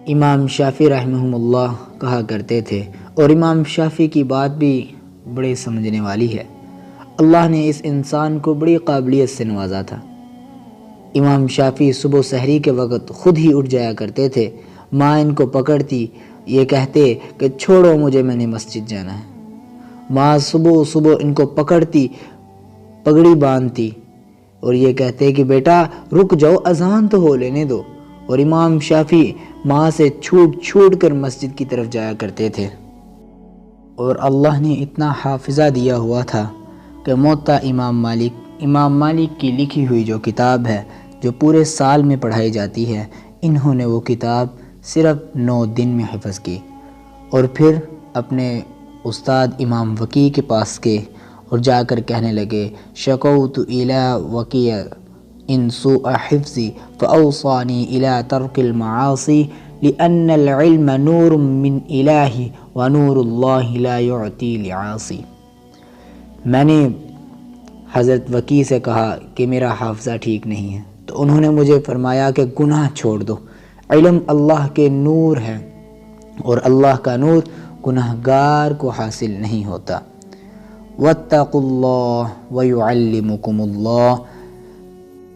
امام شافعی رحمہ اللہ کہا کرتے تھے، اور امام شافعی کی بات بھی بڑے سمجھنے والی ہے۔ اللہ نے اس انسان کو بڑی قابلیت سے نوازا تھا۔ امام شافعی صبح سحری کے وقت خود ہی اٹھ جایا کرتے تھے۔ ماں ان کو پکڑتی، یہ کہتے کہ چھوڑو مجھے، میں نے مسجد جانا ہے۔ ماں صبح صبح ان کو پکڑتی، پگڑی باندھتی اور یہ کہتے کہ بیٹا رک جاؤ، اذان تو ہو لینے دو، اور امام شافعی ماں سے چھوٹ چھوٹ کر مسجد کی طرف جایا کرتے تھے۔ اور اللہ نے اتنا حافظہ دیا ہوا تھا کہ موطا امام مالک کی لکھی ہوئی جو کتاب ہے، جو پورے سال میں پڑھائی جاتی ہے، انہوں نے وہ کتاب صرف 9 دن میں حفظ کی، اور پھر اپنے استاد امام وکیع کے پاس گئے اور جا کر کہنے لگے، شکوت الی وکیع ان سوء حفظی فاوصانی الی ترک المعاصی لأن العلم نور من الہ ونور اللہ لا یعطی لعاصی۔ میں نے حضرت وکیع سے کہا کہ میرا حافظہ ٹھیک نہیں ہے، تو انہوں نے مجھے فرمایا کہ گناہ چھوڑ دو، علم اللہ کے نور ہے، اور اللہ کا نور گناہ گار کو حاصل نہیں ہوتا۔ واتقوا اللہ ویعلمکم اللہ،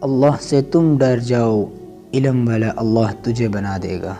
اللہ سے تم ڈر جاؤ، علم والا اللہ تجھے بنا دے گا۔